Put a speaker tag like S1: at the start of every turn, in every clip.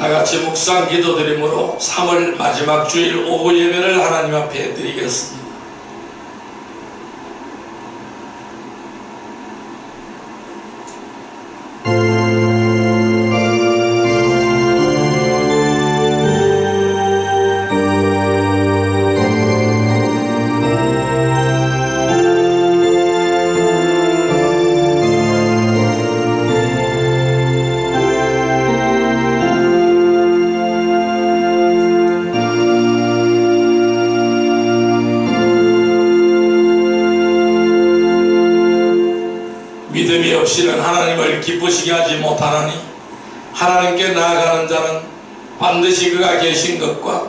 S1: 다같이 묵상 기도드림으로 3월 마지막 주일 오후 예배를 하나님 앞에 드리겠습니다. 믿음이 없이는 하나님을 기쁘시게 하지 못하나니 하나님께 나아가는 자는 반드시 그가 계신 것과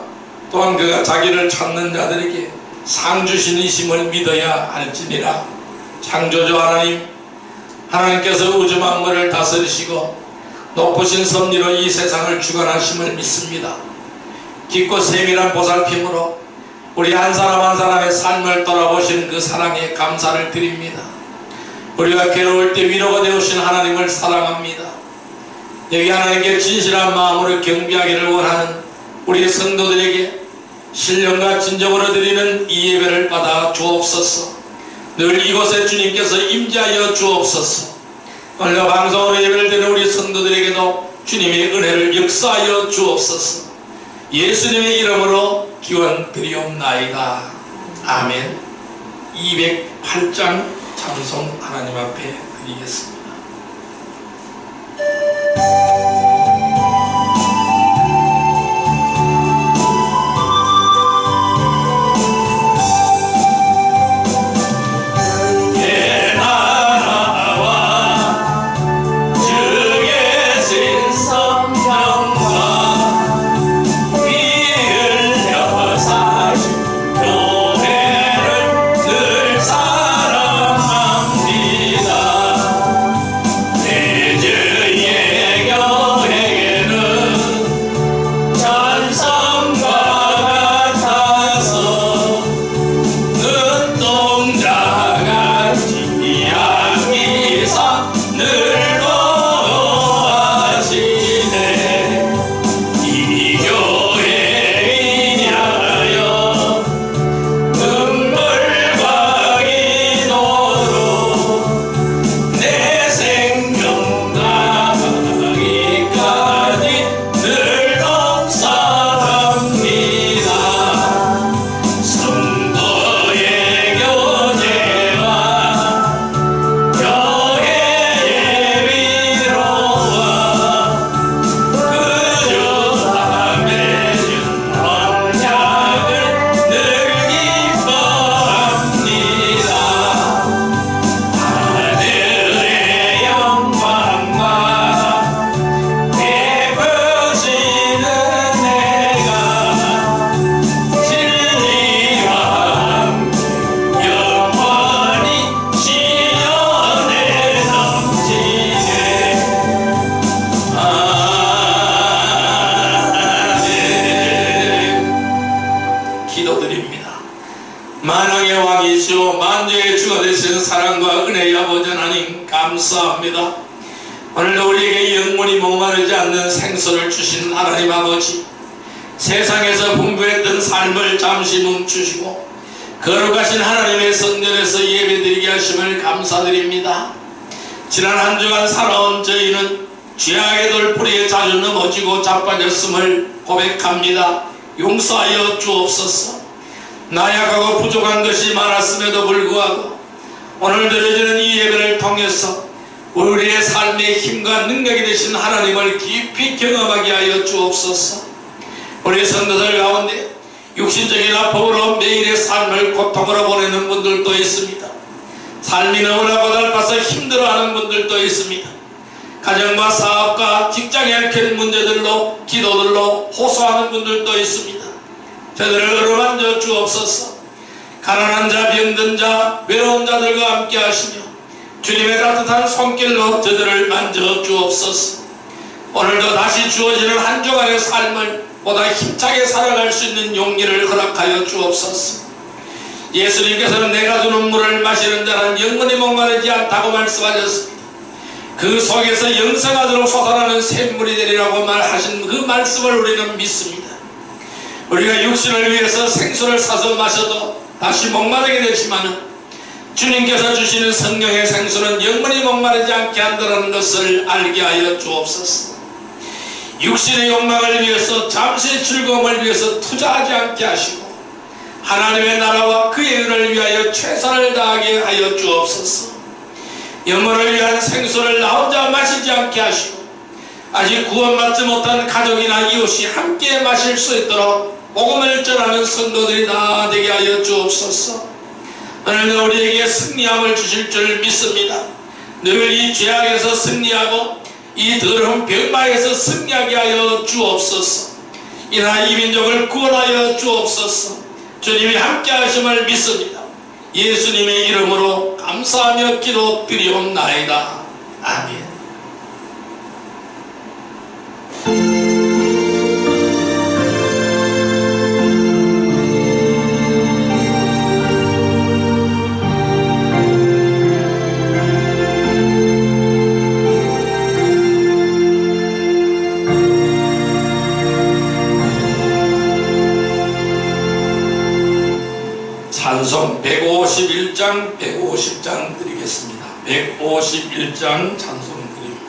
S1: 또한 그가 자기를 찾는 자들에게 상 주신이심을 믿어야 할지니라. 창조주 하나님, 하나님께서 우주 만물을 다스리시고 높으신 섭리로 이 세상을 주관하심을 믿습니다. 깊고 세밀한 보살핌으로 우리 한 사람 한 사람의 삶을 돌아보시는 그 사랑에 감사를 드립니다. 우리가 괴로울 때 위로가 되오신 하나님을 사랑합니다. 여기 하나님께 진실한 마음으로 경배하기를 원하는 우리 성도들에게 신령과 진정으로 드리는 이 예배를 받아 주옵소서. 늘 이곳에 주님께서 임재하여 주옵소서. 오늘 방송으로 예배를 드리는 우리 성도들에게도 주님의 은혜를 역사하여 주옵소서. 예수님의 이름으로 기원 드리옵나이다. 아멘. 208장 찬송 하나님 앞에 드리겠습니다. 만왕의 왕이시오 만주의 주가 되신 사랑과 은혜의 아버지 하나님 감사합니다. 오늘도 우리에게 영원히 목마르지 않는 생수를 주신 하나님 아버지, 세상에서 풍부했던 삶을 잠시 멈추시고 거룩하신 하나님의 성전에서 예배드리게 하심을 감사드립니다. 지난 한 주간 살아온 저희는 죄악의 돌풀이에 자주 넘어지고 자빠졌음을 고백합니다. 용서하여 주옵소서. 나약하고 부족한 것이 많았음에도 불구하고 오늘 드려지는 이 예배를 통해서 우리의 삶의 힘과 능력이 되신 하나님을 깊이 경험하게 하여 주옵소서. 우리 성도들 가운데 육신적인 아픔으로 매일의 삶을 고통으로 보내는 분들도 있습니다. 삶이 너무나 고달파서 힘들어하는 분들도 있습니다. 가정과 사업과 직장에 얽힌 문제들로 기도들로 호소하는 분들도 있습니다. 저들을 어루만져 주옵소서. 가난한 자, 병든 자, 외로운 자들과 함께 하시며 주님의 따뜻한 손길로 저들을 만져 주옵소서. 오늘도 다시 주어지는 한 주간의 삶을 보다 힘차게 살아갈 수 있는 용기를 허락하여 주옵소서. 예수님께서는 내가 주는 물을 마시는 자는 영원히 목마르지 않다고 말씀하셨습니다. 그 속에서 영생하도록 솟아나는 샘물이 되리라고 말하신 그 말씀을 우리는 믿습니다. 우리가 육신을 위해서 생수를 사서 마셔도 다시 목마르게 되지만 주님께서 주시는 성령의 생수는 영원히 목마르지 않게 한다는 것을 알게 하여 주옵소서. 육신의 욕망을 위해서 잠시의 즐거움을 위해서 투자하지 않게 하시고 하나님의 나라와 그의 의를 위하여 최선을 다하게 하여 주옵소서. 영혼을 위한 생수를 나 혼자 마시지 않게 하시고 아직 구원받지 못한 가족이나 이웃이 함께 마실 수 있도록 복음을 전하는 성도들이 다 되게 하여 주옵소서. 오늘도 우리에게 승리함을 주실 줄 믿습니다. 늘 이 죄악에서 승리하고 이 더러운 병마에서 승리하게 하여 주옵소서. 이 나라 이 민족을 구원하여 주옵소서. 주님이 함께 하심을 믿습니다. 예수님의 이름으로 감사하며 기도드리옵나이다. 아멘. 찬송 151장 150장 드리겠습니다. 151장 찬송 드립니다.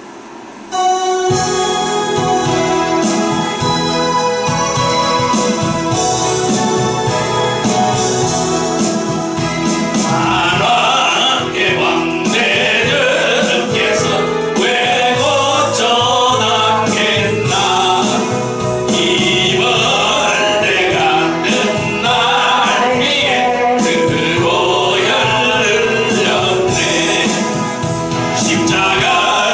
S2: 십자가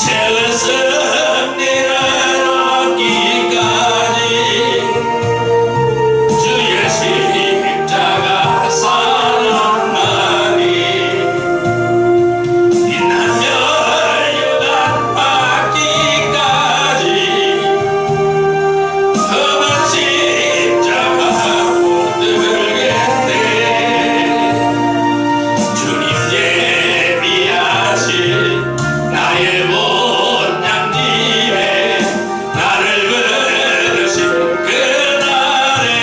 S1: 세웠습니다. 얻기까지 주의 십자가 사랑하니 빛나며 혈류가 받기까지 험한 십자가 못 들겠네. 주님 예비하신 나의 본향님에 나를 부르신 그날에는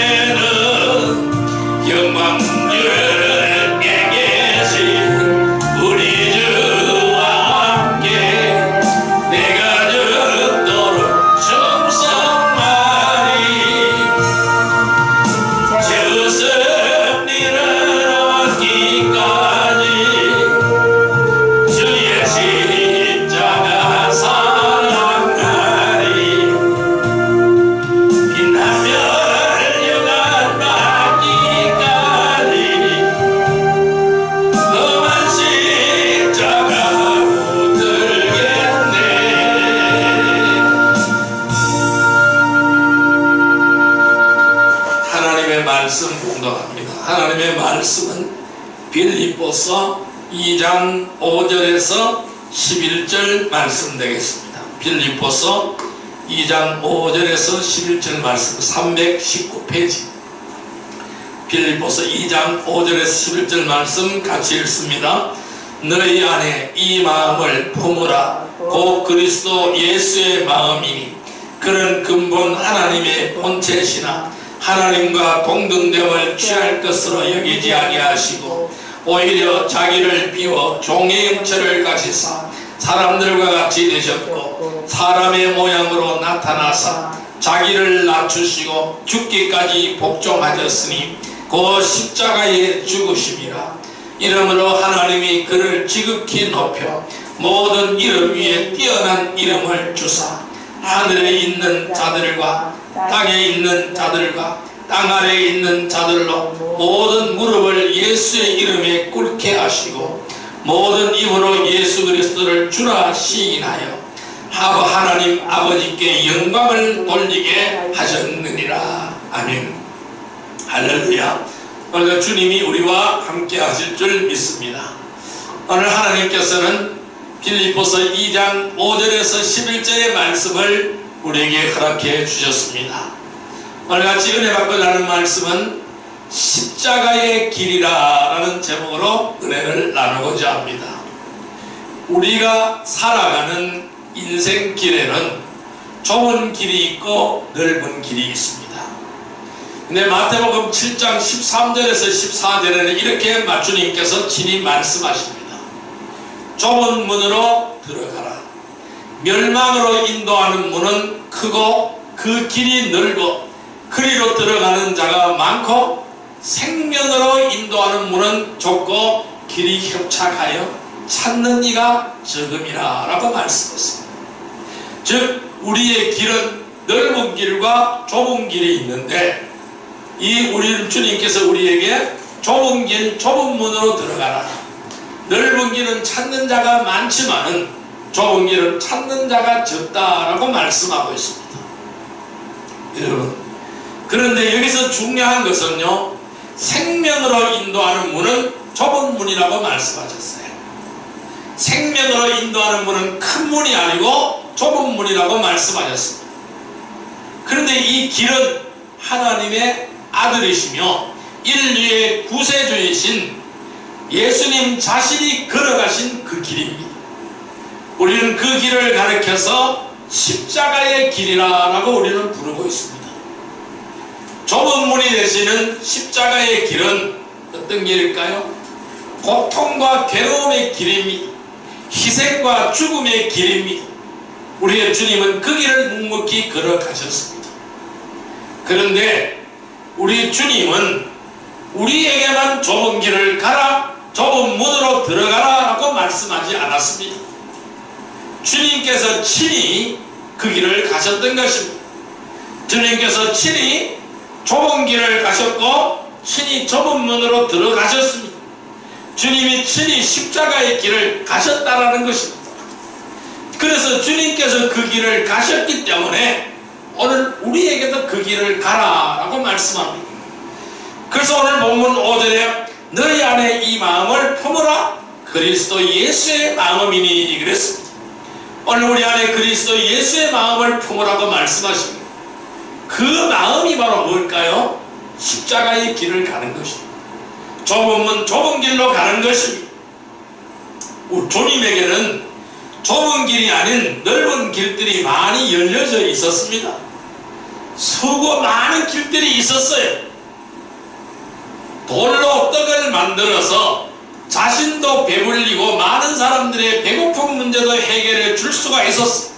S1: 영광중에 계신 우리 주와 함께 내가 죽도록 충성하리. 세웠습니다. 얻기까지 주의 십자가 사랑하리. 빛나며 혈류가 받기까지 험한 십자가 못 들겠네. 하나님의 말씀 공독합니다. 하나님의 말씀은 빌립보서 2장 5절에서 11절 말씀 되겠습니다. 빌립보서 2장 5절에서 11절 말씀 319페이지. 빌립보서 2장 5절에서 11절 말씀 같이 읽습니다. 너희 안에 이 마음을 품으라. 곧 그리스도 예수의 마음이니 그는 근본 하나님의 본체시나 하나님과 동등됨을 취할 것으로 여기지 아니하시고 오히려 자기를 비워 종의 형체를 가지사 사람들과 같이 되셨고 사람의 모양으로 나타나사 자기를 낮추시고 죽기까지 복종하셨으니 그 십자가에 죽으심이라. 이러므로 하나님이 그를 지극히 높여 모든 이름 위에 뛰어난 이름을 주사 하늘에 있는 자들과 땅에 있는 자들과 땅 아래에 있는 자들로 모든 무릎을 예수의 이름에 꿇게 하시고 모든 입으로 예수 그리스도를 주라 시인하여 하나님 아버지께 영광을 돌리게 하셨느니라. 아멘. 할렐루야. 오늘 주님이 우리와 함께 하실 줄 믿습니다. 오늘 하나님께서는 빌립보서 2장 5절에서 11절의 말씀을 우리에게 허락해 주셨습니다. 오늘 같이 은혜 받고 나눈 말씀은 십자가의 길이라 라는 제목으로 은혜를 나누고자 합니다. 우리가 살아가는 인생길에는 좁은 길이 있고 넓은 길이 있습니다. 근데 마태복음 7장 13절에서 14절에는 이렇게 주님께서 친히 말씀하십니다. 좁은 문으로 들어가라. 멸망으로 인도하는 문은 크고 그 길이 넓어 그리로 들어가는 자가 많고 생명으로 인도하는 문은 좁고 길이 협착하여 찾는 이가 적음이라 라고 말씀했습니다. 즉 우리의 길은 넓은 길과 좁은 길이 있는데 우리 주님께서 우리에게 좁은 길 좁은 문으로 들어가라. 넓은 길은 찾는 자가 많지만은 좁은 길은 찾는 자가 적다라고 말씀하고 있습니다. 여러분, 그런데 여기서 중요한 것은요, 생명으로 인도하는 문은 좁은 문이라고 말씀하셨어요. 생명으로 인도하는 문은 큰 문이 아니고 좁은 문이라고 말씀하셨습니다. 그런데 이 길은 하나님의 아들이시며 인류의 구세주이신 예수님 자신이 걸어가신 그 길입니다. 우리는 그 길을 가리켜서 십자가의 길이라고 우리는 부르고 있습니다. 좁은 문이 되시는 십자가의 길은 어떤 길일까요? 고통과 괴로움의 길입니다. 희생과 죽음의 길입니다. 우리의 주님은 그 길을 묵묵히 걸어가셨습니다. 그런데 우리 주님은 우리에게만 좁은 길을 가라, 좁은 문으로 들어가라 라고 말씀하지 않았습니다. 주님께서 친히 그 길을 가셨던 것입니다. 주님께서 친히 좁은 길을 가셨고 친히 좁은 문으로 들어가셨습니다. 주님이 친히 십자가의 길을 가셨다라는 것입니다. 그래서 주님께서 그 길을 가셨기 때문에 오늘 우리에게도 그 길을 가라라고 말씀합니다. 그래서 오늘 본문 5절에 너희 안에 이 마음을 품으라 그리스도 예수의 마음이니 그랬습니다. 오늘 우리 안에 그리스도 예수의 마음을 품으라고 말씀하십니다. 그 마음이 바로 뭘까요? 십자가의 길을 가는 것입니다. 좁은 문 좁은 길로 가는 것입니다. 주님에게는 좁은 길이 아닌 넓은 길들이 많이 열려져 있었습니다. 수고 많은 길들이 있었어요. 돌로 떡을 만들어서 자신도 배불리고 많은 사람들의 배고픈 문제도 해결해 줄 수가 있었어요.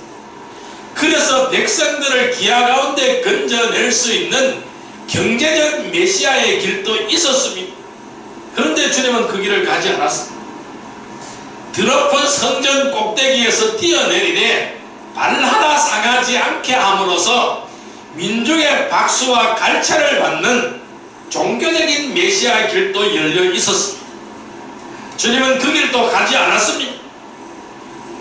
S1: 그래서 백성들을 기아 가운데 건져낼 수 있는 경제적 메시아의 길도 있었습니다. 그런데 주님은 그 길을 가지 않았습니다. 드높은 성전 꼭대기에서 뛰어내리되 발 하나 상하지 않게 함으로써 민중의 박수와 갈채를 받는 종교적인 메시아의 길도 열려 있었습니다. 주님은 그 길도 가지 않았습니다.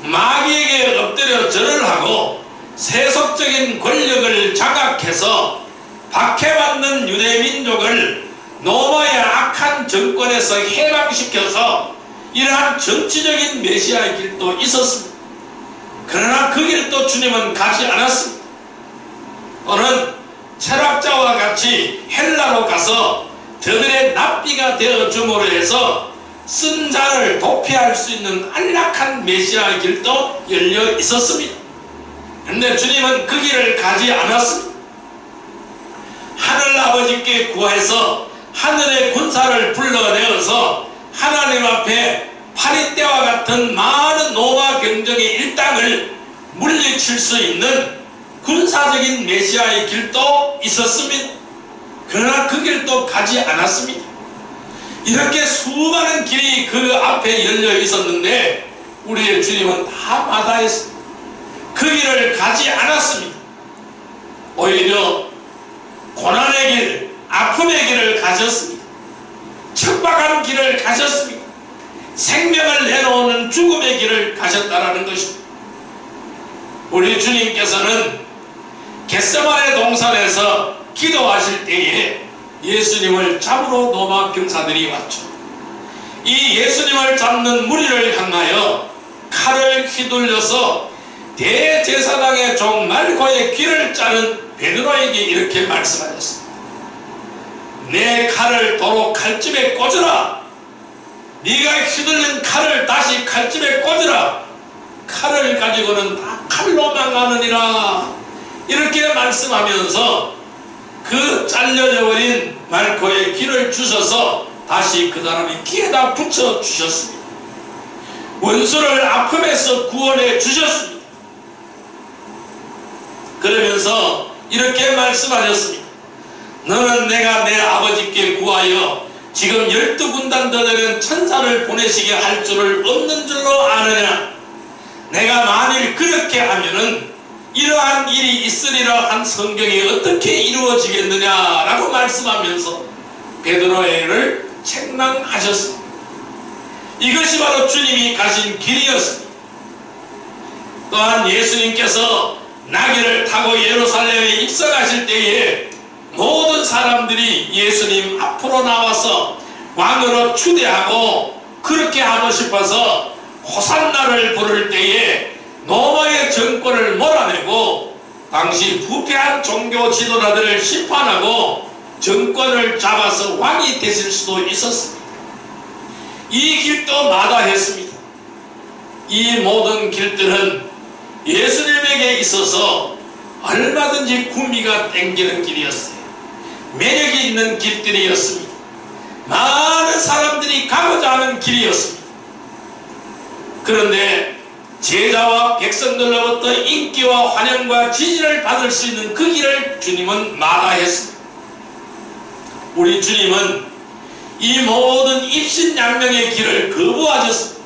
S1: 마귀에게 엎드려 절을 하고 세속적인 권력을 장악해서 박해받는 유대민족을 로마의 악한 정권에서 해방시켜서 이러한 정치적인 메시아의 길도 있었습니다. 그러나 그 길도 주님은 가지 않았습니다. 오늘 철학자와 같이 헬라로 가서 저들의 납비가 되어줌으로 해서 쓴 자를 도피할 수 있는 안락한 메시아의 길도 열려 있었습니다. 그런데 주님은 그 길을 가지 않았습니다. 하늘아버지께 구해서 하늘의 군사를 불러내어서 하나님 앞에 파리떼와 같은 많은 노마 경정의 일당을 물리칠 수 있는 군사적인 메시아의 길도 있었습니다. 그러나 그 길도 가지 않았습니다. 이렇게 수많은 길이 그 앞에 열려 있었는데 우리의 주님은 다 마다했습니다. 그 길을 가지 않았습니다. 오히려 고난의 길, 아픔의 길을 가셨습니다. 척박한 길을 가셨습니다. 생명을 내놓는 죽음의 길을 가셨다라는 것입니다. 우리 주님께서는 겟세마네 동산에서 기도하실 때에 예수님을 잡으러 로마 병사들이 왔죠. 이 예수님을 잡는 무리를 향하여 칼을 휘둘려서 대제사장의 종 말고의 귀를 자른 베드로에게 이렇게 말씀하셨습니다. 내 칼을 도로 칼집에 꽂으라. 네가 휘둘린 칼을 다시 칼집에 꽂으라. 칼을 가지고는 다 칼로만 가느니라. 이렇게 말씀하면서 그 잘려져 버린 말코의 귀를 주셔서 다시 그 사람의 귀에다 붙여 주셨습니다. 원수를 아픔에서 구원해 주셨습니다. 그러면서 이렇게 말씀하셨습니다. 너는 내가 내 아버지께 구하여 지금 12군단 더 되는 천사를 보내시게 할 줄을 없는 줄로 아느냐. 내가 만일 그렇게 하면은 이러한 일이 있으리라 한 성경이 어떻게 이루어지겠느냐라고 말씀하면서 베드로를 책망하셨습니다. 이것이 바로 주님이 가신 길이었습니다. 또한 예수님께서 나귀를 타고 예루살렘에 입성하실 때에 모든 사람들이 예수님 앞으로 나와서 왕으로 추대하고 그렇게 하고 싶어서 호산나를 부를 때에 로마의 정권을 몰아내고 당시 부패한 종교 지도자들을 심판하고 정권을 잡아서 왕이 되실 수도 있었습니다. 이 길도 마다했습니다. 이 모든 길들은 예수님에게 있어서 얼마든지 구미가 땡기는 길이었어요. 매력이 있는 길들이었습니다. 많은 사람들이 가고자 하는 길이었습니다. 그런데 제자와 백성들로부터 인기와 환영과 지지를 받을 수 있는 그 길을 주님은 마다했습니다. 우리 주님은 이 모든 입신양명의 길을 거부하셨습니다.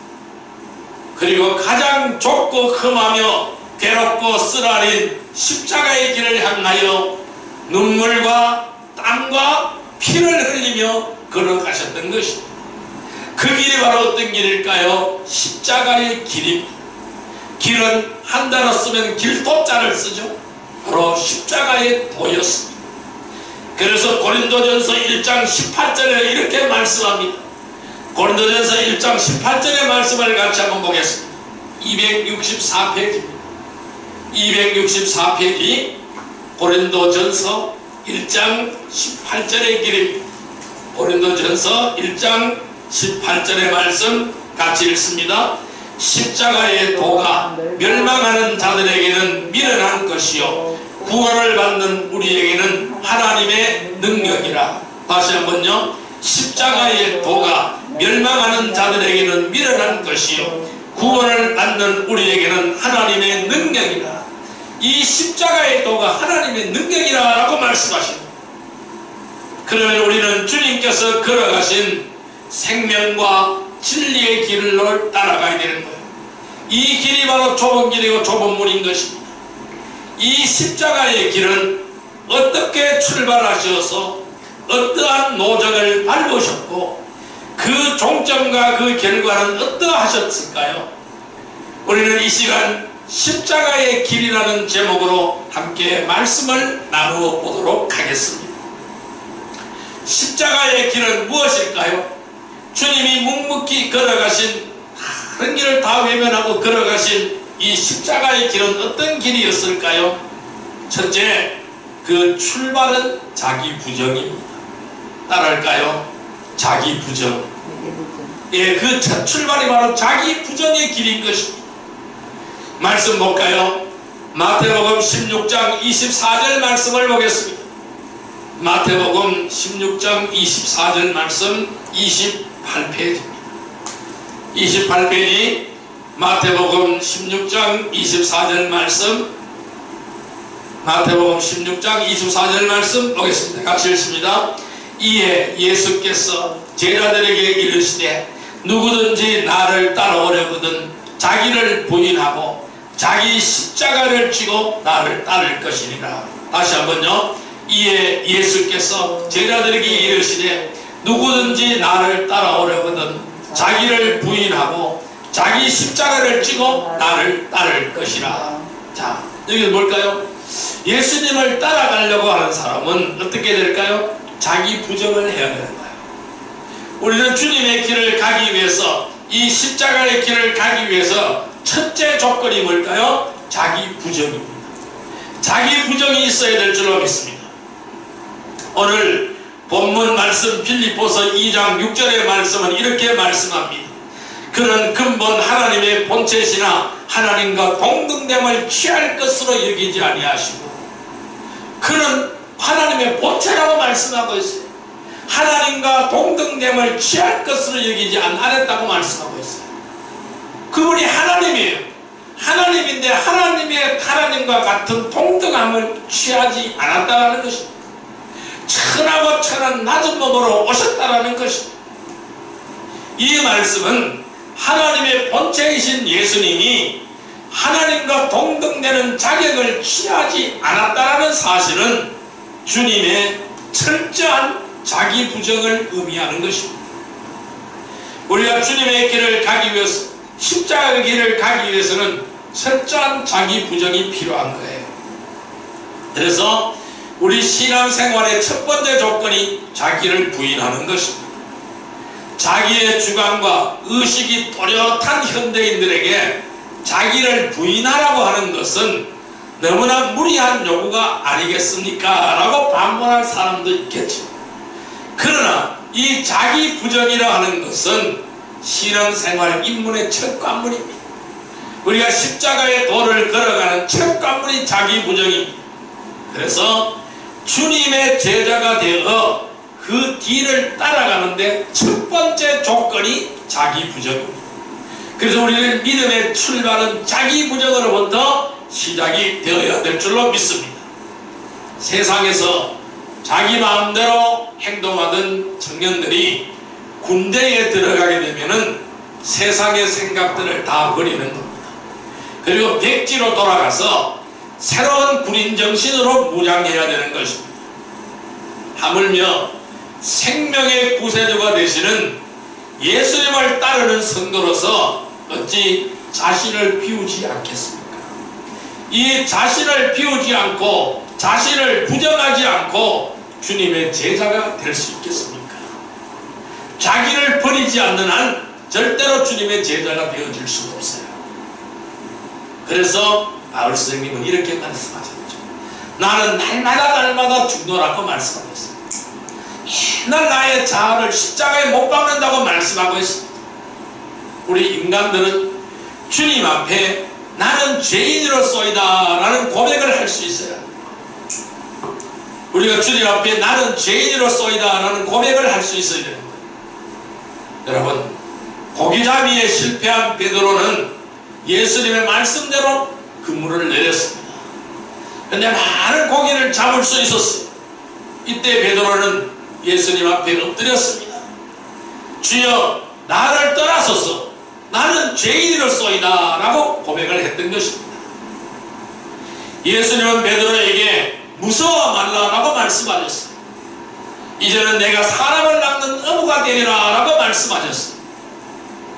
S1: 그리고 가장 좁고 험하며 괴롭고 쓰라린 십자가의 길을 향하여 눈물과 땀과 피를 흘리며 걸어가셨던 것입니다. 그 길이 바로 어떤 길일까요? 십자가의 길입니다. 길은 한 단어 쓰면 길도자를 쓰죠. 바로 십자가의 도였습니다. 그래서 고린도전서 1장 18절에 이렇게 말씀합니다. 고린도전서 1장 18절의 말씀을 같이 한번 보겠습니다. 264페이지입니다. 264페이지 고린도전서 1장 18절의 길입니다. 고린도전서 1장 18절의 말씀 같이 읽습니다. 십자가의 도가 멸망하는 자들에게는 미련한 것이요 구원을 받는 우리에게는 하나님의 능력이라. 다시 한번요. 십자가의 도가 멸망하는 자들에게는 미련한 것이요 구원을 받는 우리에게는 하나님의 능력이라. 이 십자가의 도가 하나님의 능력이라 라고 말씀하십니다. 그러면 우리는 주님께서 걸어가신 생명과 진리의 길을 따라가야 되는 거예요. 이 길이 바로 좁은 길이고 좁은 문인 것입니다. 이 십자가의 길은 어떻게 출발하셔서 어떠한 노정을 밟으셨고 그 종점과 그 결과는 어떠하셨을까요? 우리는 이 시간 십자가의 길이라는 제목으로 함께 말씀을 나누어 보도록 하겠습니다. 십자가의 길은 무엇일까요? 주님이 묵묵히 걸어가신 다른 길을 다 외면하고 걸어가신 이 십자가의 길은 어떤 길이었을까요? 첫째, 그 출발은 자기 부정입니다. 따라할까요? 자기 부정. 예, 그 첫 출발이 바로 자기 부정의 길인 것입니다. 말씀 볼까요? 마태복음 16장 24절 말씀을 보겠습니다. 마태복음 16장 24절 말씀 28페이지입니다. 28페이지 마태복음 16장 24절 말씀, 마태복음 16장 24절 말씀 보겠습니다. 같이 읽습니다. 이에 예수께서 제자들에게 이르시되 누구든지 나를 따라오려거든 자기를 부인하고 자기 십자가를 지고 나를 따를 것이니라. 다시 한번요. 이에 예수께서 제자들에게 이르시되 누구든지 나를 따라오려거든 자기를 부인하고 자기 십자가를 지고 나를 따를 것이라. 자, 여기 뭘까요? 예수님을 따라가려고 하는 사람은 어떻게 될까요? 자기 부정을 해야 되는 거예요. 우리는 주님의 길을 가기 위해서, 이 십자가의 길을 가기 위해서 첫째 조건이 뭘까요? 자기 부정입니다. 자기 부정이 있어야 될 줄로 믿습니다. 오늘 본문 말씀 빌립보서 2장 6절의 말씀은 이렇게 말씀합니다. 그는 근본 하나님의 본체시나 하나님과 동등됨을 취할 것으로 여기지 아니하시고, 그는 하나님의 본체라고 말씀하고 있어요. 하나님과 동등됨을 취할 것으로 여기지 않았다고 말씀하고 있어요. 그분이 하나님이에요. 하나님인데 하나님과 같은 동등함을 취하지 않았다는 것입니다. 천하고 천한 낮은 몸으로 오셨다라는 것입니다. 이 말씀은 하나님의 본체이신 예수님이 하나님과 동등되는 자격을 취하지 않았다는 사실은 주님의 철저한 자기 부정을 의미하는 것입니다. 우리가 주님의 길을 가기 위해서, 십자가의 길을 가기 위해서는 철저한 자기 부정이 필요한 거예요. 그래서 우리 신앙생활의 첫 번째 조건이 자기를 부인하는 것입니다. 자기의 주관과 의식이 또렷한 현대인들에게 자기를 부인하라고 하는 것은 너무나 무리한 요구가 아니겠습니까? 라고 반문할 사람도 있겠죠. 그러나 이 자기 부정이라 하는 것은 신앙생활 입문의 첫 관문입니다. 우리가 십자가의 도를 걸어가는 첫 관문이 자기 부정입니다. 그래서 주님의 제자가 되어 그 뒤를 따라가는데 첫 번째 조건이 자기 부정입니다. 그래서 우리는 믿음의 출발은 자기 부정으로부터 시작이 되어야 될 줄로 믿습니다. 세상에서 자기 마음대로 행동하던 청년들이 군대에 들어가게 되면은 세상의 생각들을 다 버리는 겁니다. 그리고 백지로 돌아가서 새로운 군인 정신으로 무장해야 되는 것입니다. 하물며 생명의 구세주가 되시는 예수님을 따르는 성도로서 어찌 자신을 비우지 않겠습니까? 이 자신을 비우지 않고 자신을 부정하지 않고 주님의 제자가 될 수 있겠습니까? 자기를 버리지 않는 한 절대로 주님의 제자가 되어질 수가 없어요. 그래서 바울 선생님은 이렇게 말씀하셨죠. 나는 날마다 죽노라고 말씀하셨어요. 맨날 나의 자아를 십자가에 못 박는다고 말씀하고 있습니다. 우리 인간들은 주님 앞에 나는 죄인으로소이다 라는 고백을 할 수 있어야 합니다. 우리가 주님 앞에 나는 죄인으로소이다 라는 고백을 할 수 있어야 됩니다. 여러분, 고기잡이에 실패한 베드로는 예수님의 말씀대로 그물을 내렸습니다. 그런데 많은 고기를 잡을 수 있었어요. 이때 베드로는 예수님 앞에 엎드렸습니다. 주여, 나를 떠나소서, 나는 죄인으로소이다 라고 고백을 했던 것입니다. 예수님은 베드로에게 무서워 말라라고 말씀하셨어요. 이제는 내가 사람을 낚는 어부가 되리라 라고 말씀하셨어요.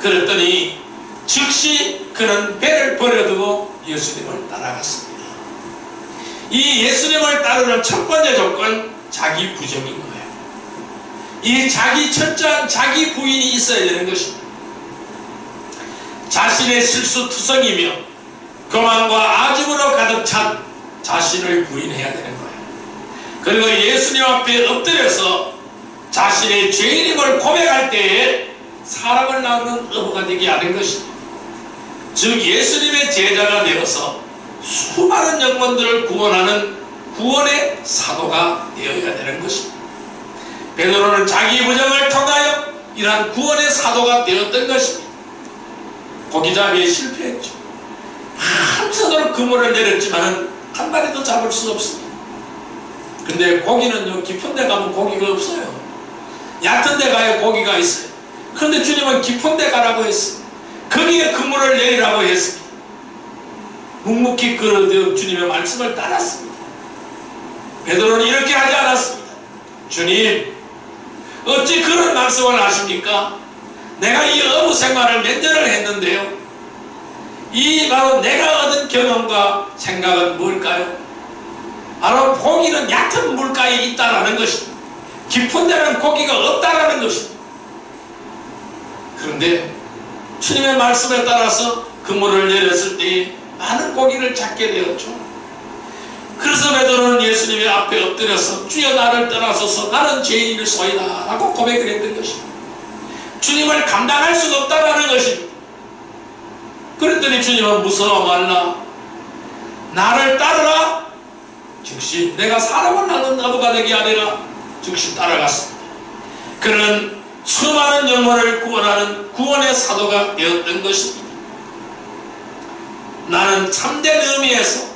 S1: 그랬더니 즉시 그는 배를 버려두고 예수님을 따라갔습니다. 이 예수님을 따르는 첫 번째 조건, 자기 부정인 거예요. 이 자기 철저한 자기 부인이 있어야 되는 것입니다. 자신의 실수투성이며 교만과 아집으로 가득 찬 자신을 부인해야 되는 거예요. 그리고 예수님 앞에 엎드려서 자신의 죄인임을 고백할 때에 사람을 낳는 어부가 되게 하는 것입니다. 즉 예수님의 제자가 되어서 수많은 영혼들을 구원하는 구원의 사도가 되어야 되는 것입니다. 베드로는 자기 부정을 통하여 이러한 구원의 사도가 되었던 것입니다. 고기잡이에 실패했죠. 밤새도록 그물을 내렸지만 한 마리도 잡을 수 없습니다. 근데 고기는요, 깊은 데 가면 고기가 없어요. 얕은 데 가야 고기가 있어요. 그런데 주님은 깊은 데 가라고 했어요. 거기에 그물을 내리라고 했습니다. 묵묵히 걸어도 주님의 말씀을 따랐습니다. 베드로는 이렇게 하지 않았습니다. 주님, 어찌 그런 말씀을 하십니까? 내가 이 어부 생활을 몇 년을 했는데요, 이 바로 내가 얻은 경험과 생각은 뭘까요? 바로 고기는 얕은 물가에 있다라는 것입니다. 깊은 데는 고기가 없다라는 것입니다. 그런데 주님의 말씀에 따라서 그물을 내렸을 때에 많은 고기를 잡게 되었죠. 그래서 베드로는 예수님의 앞에 엎드려서 주여, 나를 떠나소서, 나는 죄인이소이다 라고 고백을 했던 것입니다. 주님을 감당할 수가 없다라는 것입니다. 그랬더니 주님은 무서워 말라, 나를 따르라, 즉시 내가 사람을 낳는 어부가 되게 하리라. 즉시 따라갔습니다. 그는 수많은 영혼을 구원하는 구원의 사도가 되었던 것입니다. 나는 참된 의미에서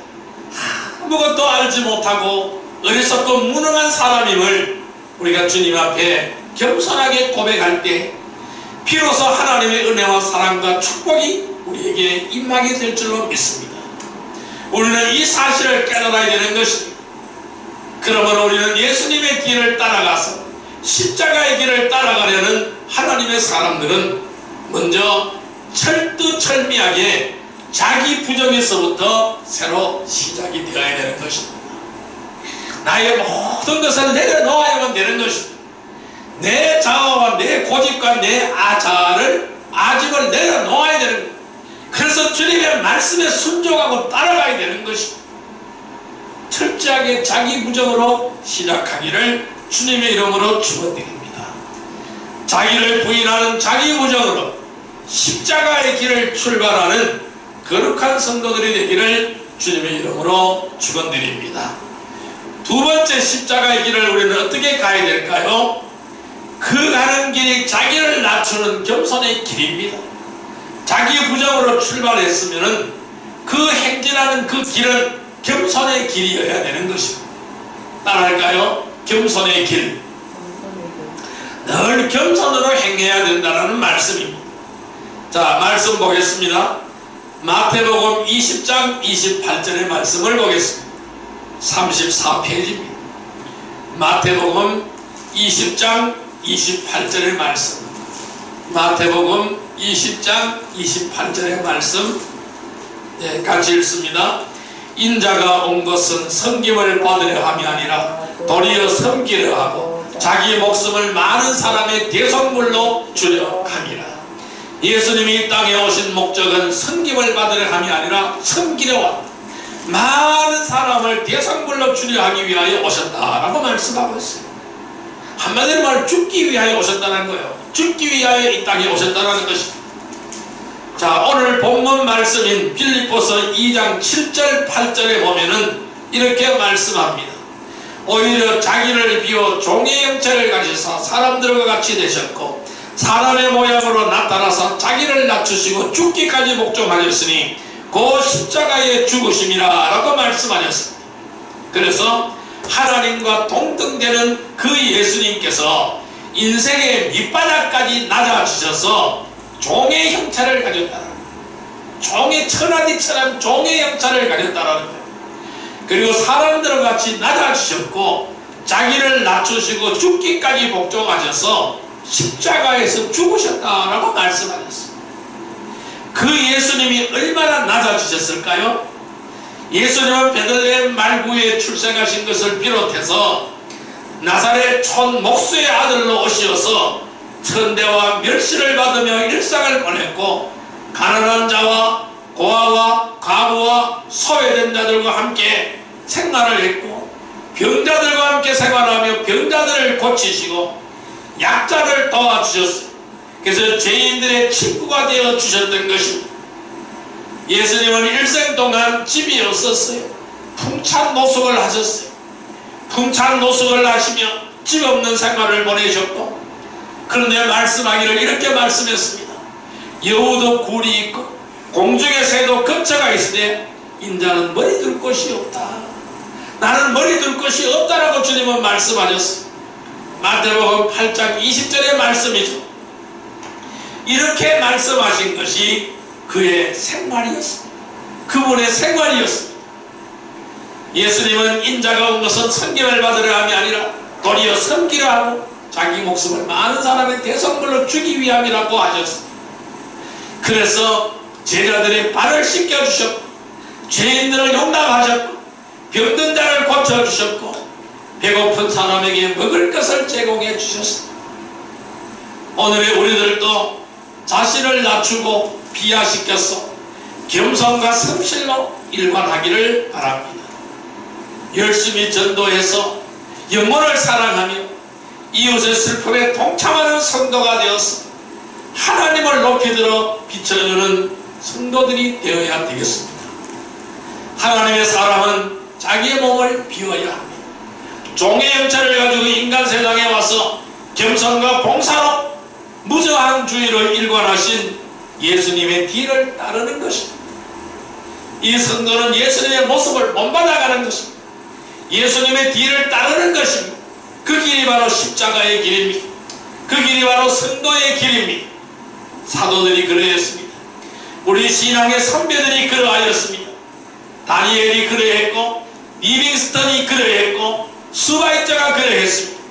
S1: 아무것도 알지 못하고 어리석고 무능한 사람임을 우리가 주님 앞에 겸손하게 고백할 때 비로소 하나님의 은혜와 사랑과 축복이 우리에게 임하게 될 줄로 믿습니다. 우리는 이 사실을 깨달아야 되는 것입니다. 그러므로 우리는 예수님의 길을 따라가서 십자가의 길을 따라가려는 하나님의 사람들은 먼저 철두철미하게 자기 부정에서부터 새로 시작이 되어야 되는 것입니다. 나의 모든 것을 내려놓아야만 되는 것입니다. 내 자아와 내 고집과 내 아집을 내려놓아야 되는 것입니다. 그래서 주님의 말씀에 순종하고 따라가야 되는 것입니다. 철저하게 자기 부정으로 시작하기를 주님의 이름으로 축원드립니다. 자기를 부인하는 자기 부정으로 십자가의 길을 출발하는 거룩한 성도들이 되기를 주님의 이름으로 축원드립니다. 두 번째 십자가의 길을 우리는 어떻게 가야 될까요? 그 가는 길이 자기를 낮추는 겸손의 길입니다. 자기 부정으로 출발했으면 그 행진하는 그 길은 겸손의 길이어야 되는 것입니다. 따라할까요? 겸손의 길. 늘 겸손으로 행해야 된다는 말씀입니다. 자, 말씀 보겠습니다. 마태복음 20장 28절의 말씀을 보겠습니다. 34페이지입니다. 마태복음 20장 28절의 말씀. 마태복음 20장 28절의 말씀 같이 읽습니다. 인자가 온 것은 섬김을 받으려 함이 아니라 도리어 섬기려 하고 자기 목숨을 많은 사람의 대속물로 주려 함이라. 예수님이 이 땅에 오신 목적은 섬김을 받으려 함이 아니라 섬기려 왔다. 많은 사람을 대속물로 주려 하기 위하여 오셨다라고 말씀하고 있어요. 한마디로 말 죽기 위하여 오셨다는 거예요. 죽기 위하여 이 땅에 오셨다는 것입니다. 자, 오늘 본문 말씀인 빌립보서 2장 7절 8절에 보면은 이렇게 말씀합니다. 오히려 자기를 비워 종의 형체를 가지사 사람들과 같이 되셨고 사람의 모양으로 나타나서 자기를 낮추시고 죽기까지 복종하셨으니 그 십자가의 죽으심이라 라고 말씀하셨습니다. 그래서 하나님과 동등되는 그 예수님께서 인생의 밑바닥까지 낮아지셔서 종의 형체를 가졌다. 종의 천하디처럼 종의 형체를 가졌다라는 거예요. 그리고 사람들과 같이 낮아지셨고 자기를 낮추시고 죽기까지 복종하셔서 십자가에서 죽으셨다라고 말씀하셨습니다. 그 예수님이 얼마나 낮아지셨을까요? 예수님은 베들레헴 말구에 출생하신 것을 비롯해서 나사렛 촌 목수의 아들로 오시어서 천대와 멸시를 받으며 일상을 보냈고 가난한 자와 고아와 과부와 소외된 자들과 함께 생활을 했고 병자들과 함께 생활하며 병자들을 고치시고 약자를 도와주셨어요. 그래서 죄인들의 친구가 되어 주셨던 것입니다. 예수님은 일생 동안 집이 없었어요. 풍찬노숙을 하셨어요. 풍찬노숙을 하시며 집 없는 생활을 보내셨고 그런데 말씀하기를 이렇게 말씀했습니다. 여우도 굴이 있고 공중의 새도 거처가 있으되 인자는 머리 둘 곳이 없다. 나는 머리 둘 곳이 없다라고 주님은 말씀하셨어요. 마태복음 8장 20절의 말씀이죠. 이렇게 말씀하신 것이 그의 생활이었습니다. 그분의 생활이었습니다. 예수님은 인자가 온 것은 섬김을 받으려 함이 아니라 도리어 섬기려 하고 자기 목숨을 많은 사람의 대속물로 주기 위함이라고 하셨습니다. 그래서 제자들의 발을 씻겨주셨고 죄인들을 용납하셨고 병든 자를 고쳐주셨고 배고픈 사람에게 먹을 것을 제공해 주셨습니다. 오늘의 우리들도 자신을 낮추고 비하시켜서 겸손과 성실로 일관하기를 바랍니다. 열심히 전도해서 영혼을 사랑하며 이웃의 슬픔에 동참하는 성도가 되어서 하나님을 높이 들어 비춰주는 성도들이 되어야 되겠습니다. 하나님의 사람은 자기의 몸을 비워야 합니다. 종의 형체를 가지고 인간 세상에 와서 겸손과 봉사로 무저한 주의로 일관하신 예수님의 뒤를 따르는 것입니다. 이 성도는 예수님의 모습을 본받아가는 것입니다. 예수님의 뒤를 따르는 것입니다. 그 길이 바로 십자가의 길입니다. 그 길이 바로 성도의 길입니다. 사도들이 그러했습니다. 우리 신앙의 선배들이 그러하였습니다. 다니엘이 그러했고 리빙스턴이 그러했고 수바이처가 그러했습니다.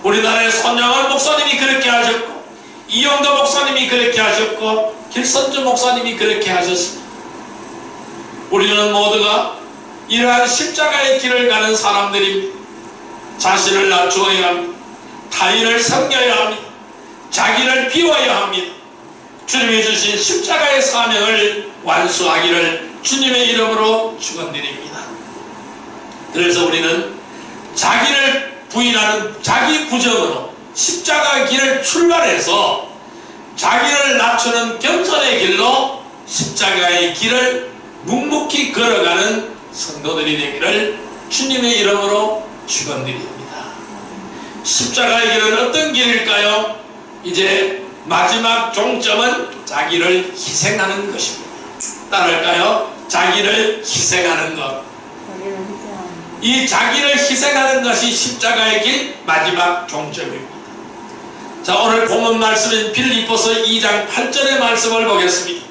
S1: 우리나라의 손영원 목사님이 그렇게 하셨고 이영도 목사님이 그렇게 하셨고 길선주 목사님이 그렇게 하셨습니다. 우리는 모두가 이러한 십자가의 길을 가는 사람들입니다. 자신을 낮추어야 합니다. 타인을 섬겨야 합니다. 자기를 비워야 합니다. 주님이 주신 십자가의 사명을 완수하기를 주님의 이름으로 축원드립니다. 그래서 우리는 자기를 부인하는 자기 부정으로 십자가의 길을 출발해서 자기를 낮추는 겸손의 길로 십자가의 길을 묵묵히 걸어가는 성도들이 되기를 주님의 이름으로 축원드립니다. 십자가의 길은 어떤 길일까요? 이제 마지막 종점은 자기를 희생하는 것입니다. 따를까요? 자기를 희생하는 것. 이 자기를 희생하는 것이 십자가의 길 마지막 종점입니다. 자, 오늘 본문 말씀인 빌립보서 2장 8절의 말씀을 보겠습니다.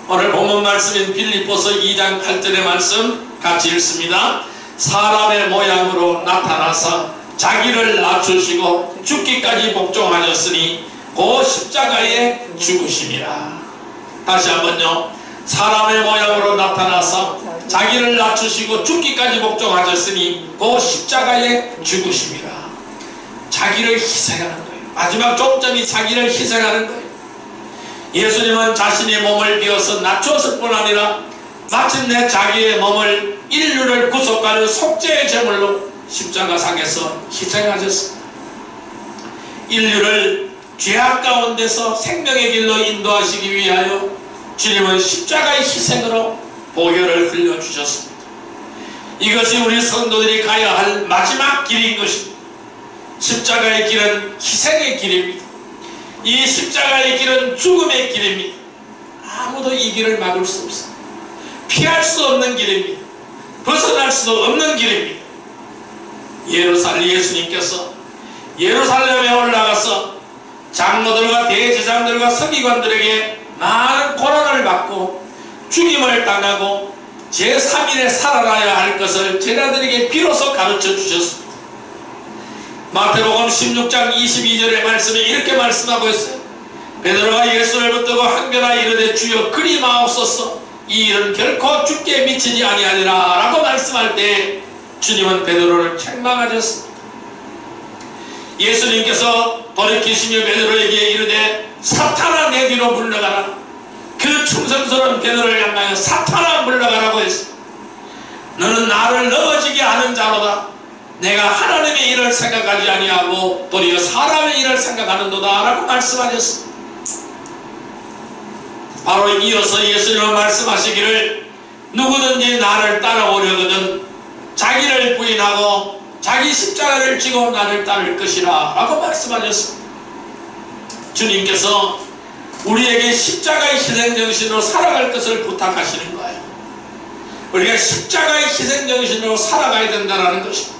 S1: 오늘 본문 말씀인 빌립보서 2장 8절의 말씀 같이 읽습니다. 사람의 모양으로 나타나서 자기를 낮추시고 죽기까지 복종하셨으니 그 십자가의 죽으심이라. 다시 한번요. 사람의 모양으로 나타나서 자기를 낮추시고 죽기까지 복종하셨으니 그 십자가의 죽으심이라. 자기를 희생하는 거예요. 마지막 종점이 자기를 희생하는 거예요. 예수님은 자신의 몸을 비워서 낮추었을 뿐 아니라 마침내 자기의 몸을 인류를 구속하는 속죄의 제물로 십자가상에서 희생하셨습니다. 인류를 죄악 가운데서 생명의 길로 인도하시기 위하여 주님은 십자가의 희생으로 보혈을 흘려주셨습니다. 이것이 우리 성도들이 가야 할 마지막 길인 것입니다. 십자가의 길은 희생의 길입니다. 이 십자가의 길은 죽음의 길입니다. 아무도 이 길을 막을 수 없습니다. 피할 수 없는 길입니다. 벗어날 수도 없는 길입니다. 예수님께서 예루살렘에 올라가서 장로들과 대제사장들과 서기관들에게 많은 고난을 받고 죽임을 당하고 제3일에 살아나야 할 것을 제자들에게 비로소 가르쳐 주셨습니다. 마태복음 16장 22절의 말씀에 이렇게 말씀하고 있어요. 베드로가 예수를 붙들고 한결아 이르되 주여 그리 마옵소서, 이 일은 결코 죽게 미치지 아니하리라 라고 말씀할 때 주님은 베드로를 책망하셨습니다. 예수님께서 돌이키시며 베드로에게 이르되 사탄아 내 뒤로 물러가라. 그 충성스러운 베드로를 향하여 사탄아 물러가라고 했습니다. 너는 나를 넘어지게 하는 자로다. 내가 하나님의 일을 생각하지 아니하고 도리어 사람의 일을 생각하는도다 라고 말씀하셨습니다. 바로 이어서 예수님은 말씀하시기를 누구든지 나를 따라오려거든 자기를 부인하고 자기 십자가를 지고 나를 따를 것이라 라고 말씀하셨습니다. 주님께서 우리에게 십자가의 희생정신으로 살아갈 것을 부탁하시는 거예요. 우리가 십자가의 희생정신으로 살아가야 된다는 것입니다.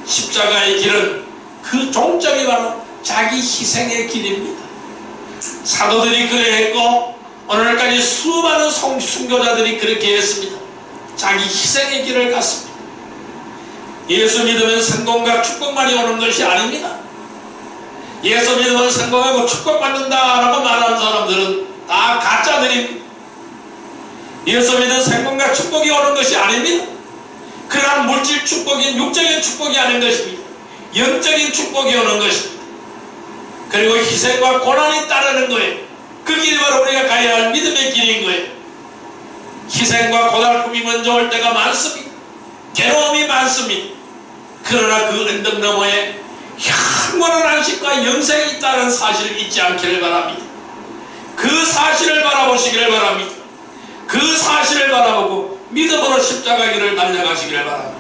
S1: 십자가의 길은 그 종점이 바로 자기 희생의 길입니다. 사도들이 그래했고 오늘까지 수많은 순교자들이 그렇게 했습니다. 자기 희생의 길을 갔습니다. 예수 믿으면 성공과 축복만이 오는 것이 아닙니다. 예수 믿으면 성공하고 축복받는다 라고 말하는 사람들은 다 가짜들입니다. 예수 믿으면 성공과 축복이 오는 것이 아닙니다. 그러나 물질 축복이 육적인 축복이 아닌 것입니다. 영적인 축복이 오는 것입니다. 그리고 희생과 고난이 따르는 거예요. 그 길이 바로 우리가 가야 할 믿음의 길인 거예요. 희생과 고달픔이 먼저 올 때가 많습니다. 괴로움이 많습니다. 그러나 그 언덕 너머에 영원한 안식과 영생이 있다는 사실을 잊지 않기를 바랍니다. 그 사실을 바라보시기를 바랍니다. 그 사실을 바라보고 믿음으로 십자가 길을 달려가시기를 바랍니다.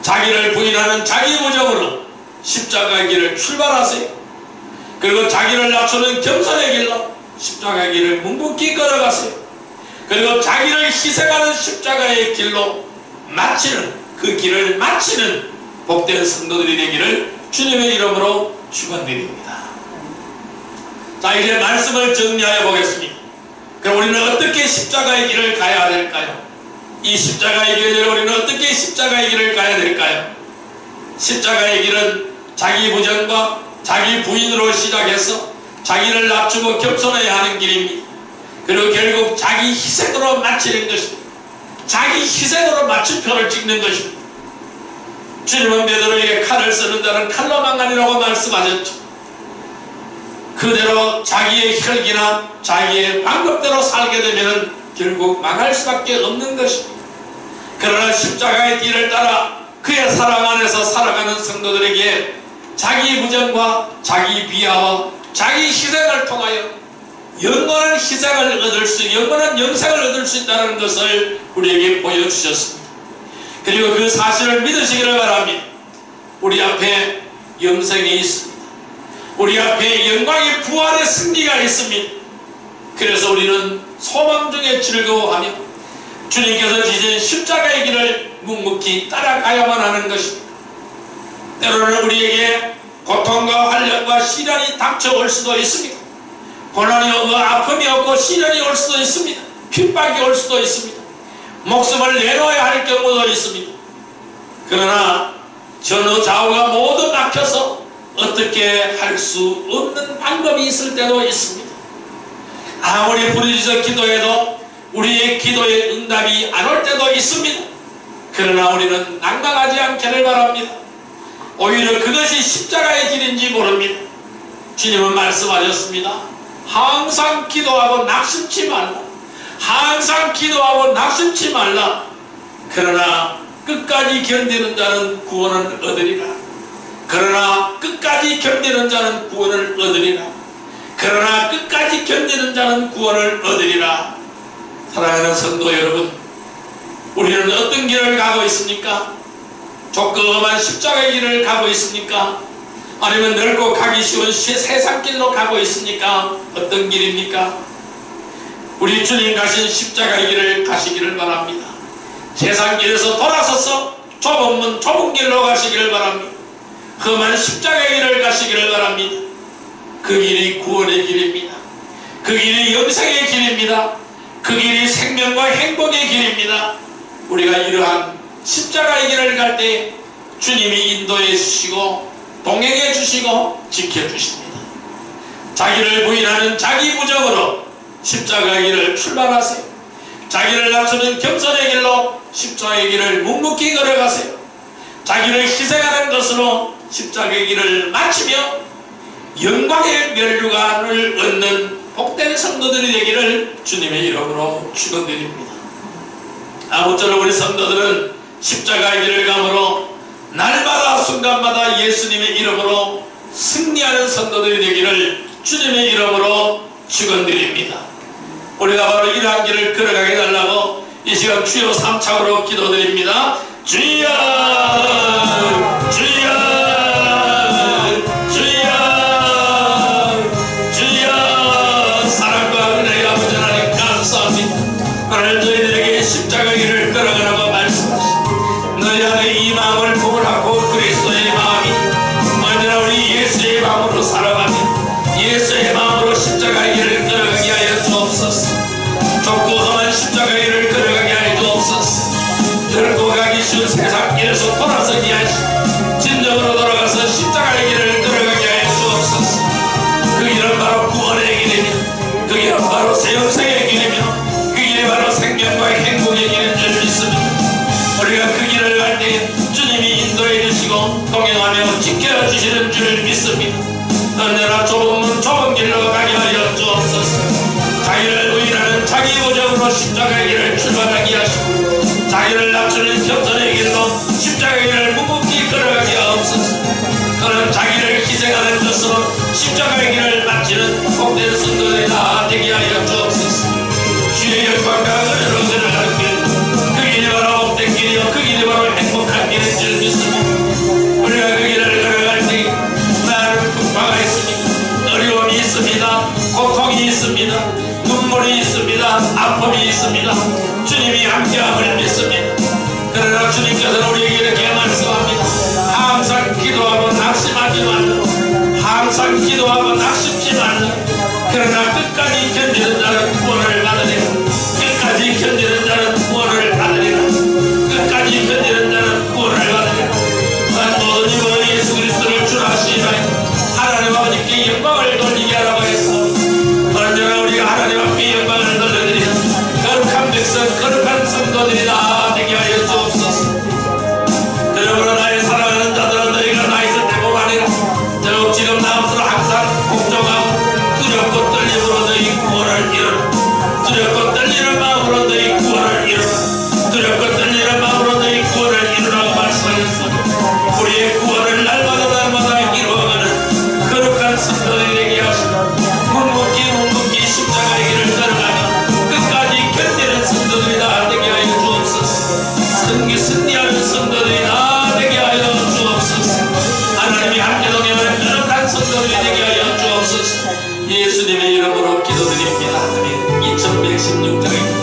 S1: 자기를 부인하는 자기 부정으로 십자가 길을 출발하세요. 그리고 자기를 낮추는 겸손의 길로 십자가 길을 묵묵히 걸어가세요. 그리고 자기를 희생하는 십자가의 길로 마치는 그 길을 마치는 복된 성도들이 되기를 주님의 이름으로 축원드립니다. 자, 이제 말씀을 정리하여 보겠습니다. 그럼 우리는 어떻게 십자가의 길을 가야 될까요? 이 십자가의 길을 우리는 어떻게 십자가의 길을 가야 될까요? 십자가의 길은 자기 부정과 자기 부인으로 시작해서 자기를 낮추고 겸손해야 하는 길입니다. 그리고 결국 자기 희생으로 마치는 것입니다. 자기 희생으로 마침표를 찍는 것입니다. 주님은 베드로에게 칼을 쓰는 자는 칼로 망하리라고 말씀하셨죠. 그대로 자기의 혈기나 자기의 방법대로 살게 되면 결국 망할 수밖에 없는 것입니다. 그러나 십자가의 길을 따라 그의 사랑 안에서 살아가는 성도들에게 자기 부정과 자기 비하와 자기 희생을 통하여 영원한 희생을 얻을 수, 영원한 영생을 얻을 수 있다는 것을 우리에게 보여주셨습니다. 그리고 그 사실을 믿으시기를 바랍니다. 우리 앞에 영생이 있습니다. 우리 앞에 영광의 부활의 승리가 있습니다. 그래서 우리는 소망 중에 즐거워하며 주님께서 지신 십자가의 길을 묵묵히 따라가야만 하는 것입니다. 때로는 우리에게 고통과 환난과 시련이 닥쳐올 수도 있습니다. 고난이 오고 아픔이 오고 시련이 올 수도 있습니다. 핍박이 올 수도 있습니다. 목숨을 내놓아야 할 경우도 있습니다. 그러나 전후 좌우가 모두 막혀서 어떻게 할 수 없는 방법이 있을 때도 있습니다. 아무리 부르짖어 기도해도 우리의 기도의 응답이 안 올 때도 있습니다. 그러나 우리는 낭망하지 않기를 바랍니다. 오히려 그것이 십자가의 길인지 모릅니다. 주님은 말씀하셨습니다. 항상 기도하고 낙심치 말라. 항상 기도하고 낙심치 말라. 그러나 끝까지 견디는 자는 구원을 얻으리라. 그러나 끝까지 견디는 자는 구원을 얻으리라. 그러나 끝까지 견디는 자는 구원을 얻으리라. 사랑하는 성도 여러분, 우리는 어떤 길을 가고 있습니까? 조그만 십자가의 길을 가고 있습니까? 아니면 넓고 가기 쉬운 세상길로 가고 있습니까? 어떤 길입니까? 우리 주님 가신 십자가의 길을 가시기를 바랍니다. 세상길에서 돌아서서 좁은 길로 가시기를 바랍니다. 험한 십자가의 길을 가시기를 바랍니다. 그 길이 구원의 길입니다. 그 길이 영생의 길입니다. 그 길이 생명과 행복의 길입니다. 우리가 이러한 십자가의 길을 갈 때 주님이 인도해 주시고 동행해 주시고 지켜 주십니다. 자기를 부인하는 자기 부정으로 십자가의 길을 출발하세요. 자기를 낮추는 겸손의 길로 십자가의 길을 묵묵히 걸어가세요. 자기를 희생하는 것으로 십자가의 길을 마치며 영광의 면류관을 얻는 복된 성도들이 되기를 주님의 이름으로 축원드립니다. 아무쪼록 우리 성도들은 십자가의 길을 감으로 날마다 순간마다 예수님의 이름으로 승리하는 성도들이 되기를 주님의 이름으로 축원드립니다. 우리가 바로 이러한 길을 걸어가게 해달라고 이 시간 주여 3차로 기도드립니다. 주여 주여 주여 주여. 사랑과 은혜의 아버지 하나님 감사합니다. 오늘 저희들에게 십자가의 길을 걸어가라고 말씀하시고 너희 안에 이 마음을 구분하고 그리스도의 마음이 언제나 우리 예수의 마음으로 살아가며 예수의 마음으로 십자가의 길을 걸어가게 하여 주옵소서. 좁고 험한 십자가의 길을 걸어가게 하여 주옵소서. 넓고 가기 쉬운 세상 길에서 돌아서게 하시고 진정으로 돌아가서 십자가의 길을 걸어가게 하여 주옵소서. 그 길은 바로 구원의 길이며 그 길은 바로 새 영생의 길이며 그 길이 바로 생명과 행복의 길인 줄 믿습니다. 우리가 그 길을 갈 때 주님이 인도해 주시고 동행하며 지켜주시는 줄 믿습니다. 언제나 좁은 길로 가게 하여 주옵소서. 자기를 부인하는 자기 부정으로 십자가의 길을 출발하게 하시고 자기를 낮추는 겸손의 길로 십자가의 길을 묵묵히 걸어가게 하옵소서. 그는 자기를 희생하는 것으로 십자가의 길을 마치는 복된 성도들이 다 되게 하여 주옵소서. 주의 영광과 은혜로 걸어가는 길, 그 길이 바로 복된 길이요 그 길이 바로 행복한 길인 줄 믿습니다. 우리가 그 길을 걸어갈 때 많은 풍파가 있습니다. 어려움이 있습니다. 고통이 있습니다. 눈물이 있습니다. 아픔이 있습니다. 주님이 함께함을 믿습니다. 그러나 주님께서는 우리에게 이렇게 말씀합니다. 항상 기도하고 낙심하지 말라. 항상 기도하고 낙심치 말라. 그러나 끝까지 견디는 자는 구원을 받으리라. 끝까지 견디는 자는 구원을 받으리라. 끝까지 견디는 자는 구원을 받으리라. 모든 이번 예수 그리스도를 주 하시나이다. 하나님 아버지께 영광을 돌리게 하라고 했습니다. 언제나 우리가 하나님 앞에 영광을 돌려드리는 거룩한 백성, 거룩한 성도들이 다 되게 하여 주옵소서. 그러므로 나의 사랑하는 자들은 너희가 나 있을 때뿐 아니라 더욱 지금 나음으로 항상 걱정하고 두렵고 떨림으로 너희 구원을 이루라. 두렵고 떨리는 마음으로 너희 구원을 이루라. 두렵고 떨리는 마음으로 너희 구원을 이루라고 말씀하셨습니다. 우리의 구원을 날마다 이루어가는 거룩한 성도들이 되게 하시고 묵묵히 십자가의 길을 걸어가며 끝까지 견디는 성도들이 다 되게 하여 주옵소서. 승리하는 성도들이 다 되게 하여 주옵소서. 하나님이 함께 동행하는 거룩한 성도들이 되게 하여 주옵소서. 예수님의 이름으로 기도드립니다. 아멘. 2116장입니다.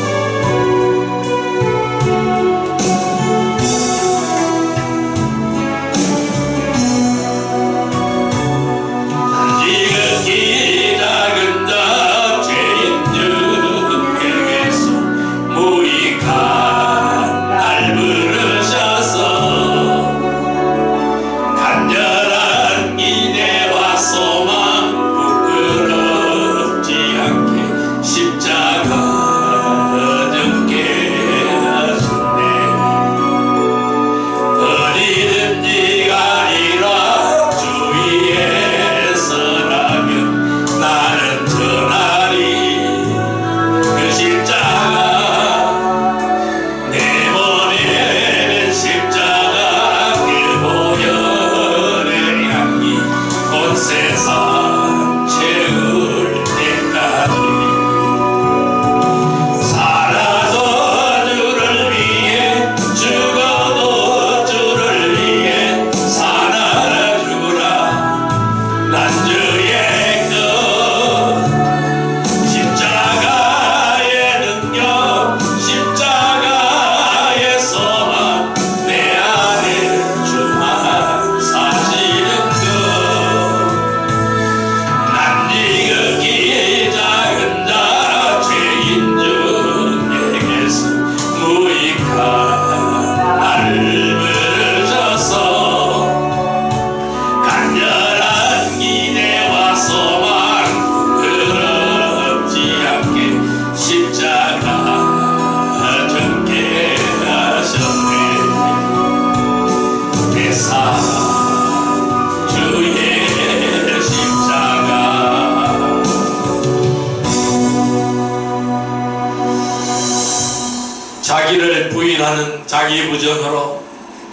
S1: 부인하는 자기 부정으로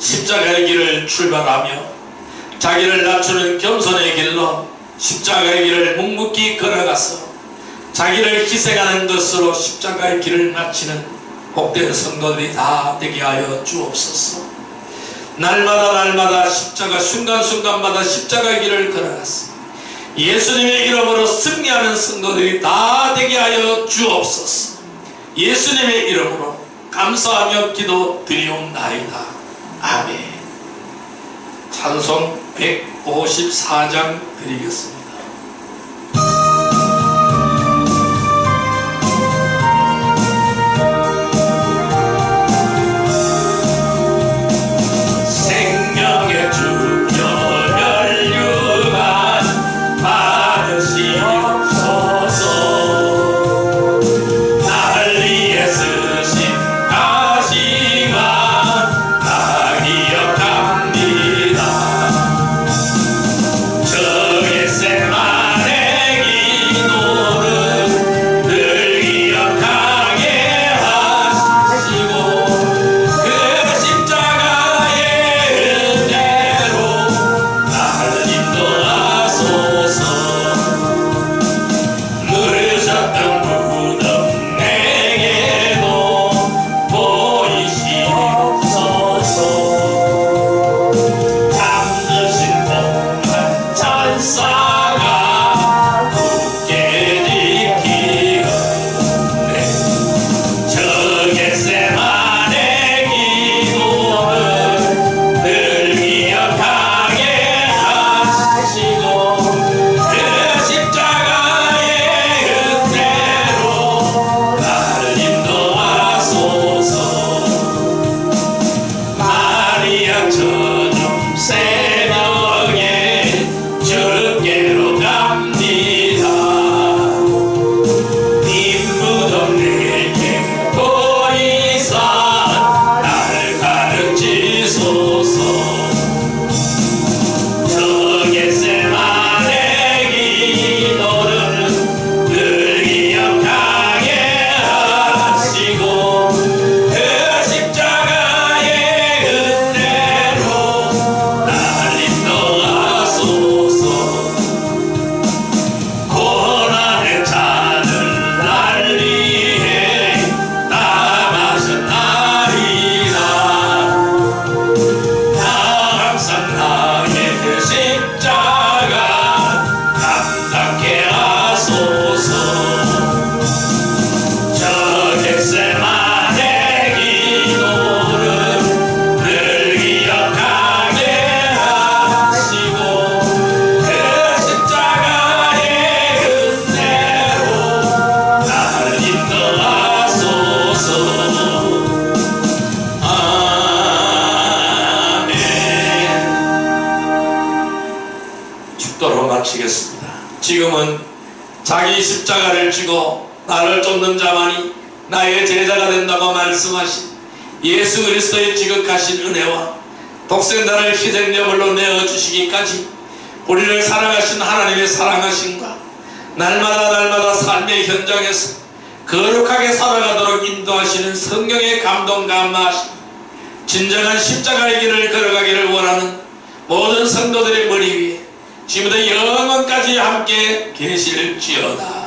S1: 십자가의 길을 출발하며 자기를 낮추는 겸손의 길로 십자가의 길을 묵묵히 걸어가서 자기를 희생하는 것으로 십자가의 길을 마치는 복된 성도들이 다 되게 하여 주옵소서. 날마다 십자가 순간순간마다 십자가의 길을 걸어가서 예수님의 이름으로 승리하는 성도들이 다 되게 하여 주옵소서. 예수님의 이름으로 감사하며 기도 드리옵나이다. 아멘. 찬송 154장 드리겠습니다. 마치겠습니다. 지금은 자기 십자가를 지고 나를 쫓는 자만이 나의 제자가 된다고 말씀하신 예수 그리스도의 지극하신 은혜와 독생자를 희생제물로 내어주시기까지 우리를 사랑하신 하나님의 사랑하심과 날마다 삶의 현장에서 거룩하게 살아가도록 인도하시는 성령의 감동 감화하심, 진정한 십자가의 길을 걸어가기를 원하는 모든 성도들의 머리 위에 지금부터 영원까지 함께 계실지어다.